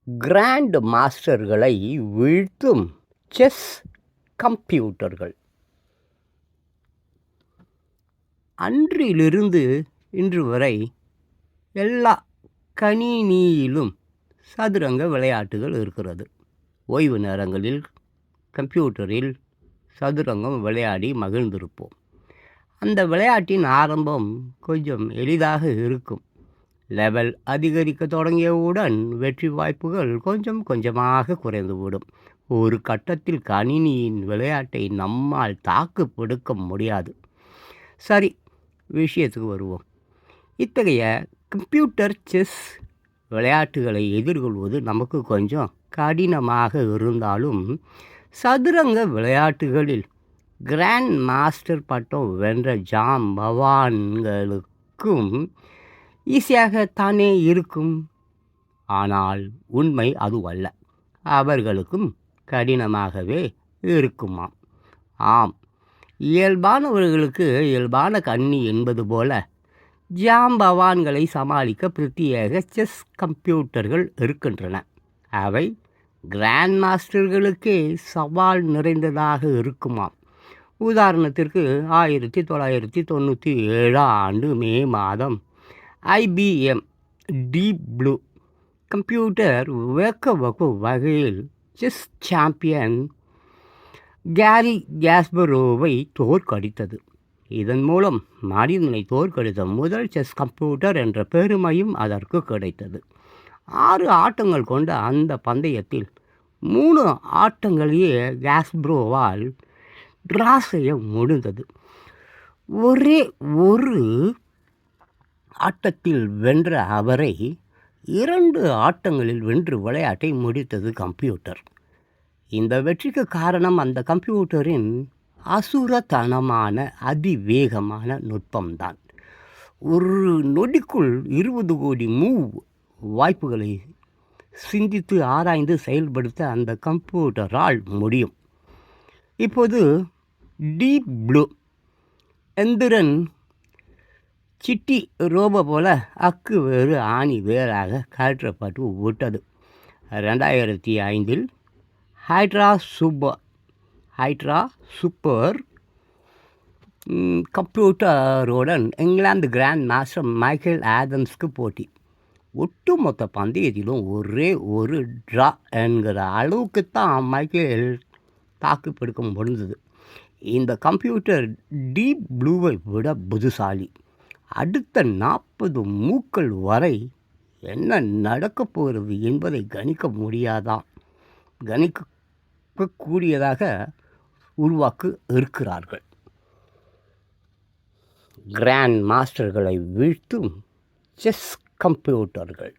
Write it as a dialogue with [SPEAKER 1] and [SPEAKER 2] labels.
[SPEAKER 1] Grand மாஸ்டர்களை வீழ்த்தும் chess கம்ப்யூட்டர்கள். அன்றிலிருந்து இன்று வரை எல்லா கணினியிலும் சதுரங்க விளையாட்டுகள் இருக்கிறது. ஓய்வு நேரங்களில் கம்ப்யூட்டரில் சதுரங்கம் விளையாடி மகிழ்ந்திருப்போம். அந்த விளையாட்டின் ஆரம்பம் கொஞ்சம் எளிதாக இருக்கும். லெவல் அதிகரிக்க தொடங்கியவுடன் வெற்றி வாய்ப்புகள் கொஞ்சம் கொஞ்சமாக குறைந்துவிடும். ஒரு கட்டத்தில் கணினியின் விளையாட்டை நம்மால் தாக்கு பிடிக்க முடியாது. சரி, விஷயத்துக்கு வருவோம். இத்தகைய கம்ப்யூட்டர் செஸ் விளையாட்டுகளை எதிர்கொள்வது நமக்கு கொஞ்சம் கடினமாக இருந்தாலும், சதுரங்க விளையாட்டுகளில் கிராண்ட் மாஸ்டர் பட்டம் வென்ற ஜாம்பவான்களுக்கும் ஈஸியாகத்தானே இருக்கும். ஆனால் உண்மை அதுவல்ல. அவர்களுக்கும் கடினமாகவே இருக்குமாம். ஆம், இயல்பானவர்களுக்கு இயல்பான கண்ணி என்பது போல ஜாம்பவான்களை சமாளிக்க பிரத்யேக செஸ் கம்ப்யூட்டர்கள் இருக்கின்றன. அவை கிராண்ட் மாஸ்டர்களுக்கே சவால் நிறைந்ததாக இருக்குமாம். உதாரணத்திற்கு 1997 மே மாதம் IBM டீப் ப்ளூ கம்ப்யூட்டர் வெக்க வகையில் செஸ் சாம்பியன் கேரி காஸ்பரோவை தோற்கடித்தது. இதன் மூலம் மனிதனை தோற்கடித்த முதல் செஸ் கம்ப்யூட்டர் என்ற பெருமையும் அதற்கு கிடைத்தது. 6 ஆட்டங்கள் கொண்ட அந்த பந்தயத்தில் 3 ஆட்டங்களையே காஸ்பரோவால் டிரா செய்ய முடிந்தது. ஒரே ஒரு ஆட்டத்தில் வென்ற அவரை 2 ஆட்டங்களில் வென்று விளையாட்டை முடித்தது கம்ப்யூட்டர். இந்த வெற்றிக்கு காரணம் அந்த கம்ப்யூட்டரின் அசுரத்தனமான அதிவேகமான நுட்பம்தான். ஒரு நொடிக்குள் 20 கோடி மூவ் வாய்ப்புகளை சிந்தித்து ஆராய்ந்து செயல்படுத்த அந்த கம்ப்யூட்டரால் முடியும். இப்போது Deep Blue Enthiran Chitti robot போல அக்கு வேறு ஆணி வேறாக கழற்றப்பட்டு விட்டது. 2005 ஹைட்ரா சூப்பர் கம்ப்யூட்டருடன் இங்கிலாந்து கிராண்ட் மாஸ்டர் மைக்கேல் ஆதம்ஸ்க்கு போட்டி. ஒட்டுமொத்த பந்தயத்திலும் ஒரே ஒரு ட்ரா என்கிற அளவுக்குத்தான் மைக்கேல் தாக்கு பிடிக்க முடிந்தது. இந்த கம்ப்யூட்டர் டீப் ப்ளூவை விட புத்திசாலி. அடுத்த 40 மூக்கள் வரை என்ன நடக்கப் போகிறது என்பதை கணிக்கக்கூடியதாக உருவாக்க இருக்கிறார்கள். கிராண்ட் மாஸ்டர்களை வீழ்த்தும் செஸ் கம்ப்யூட்டர்கள்.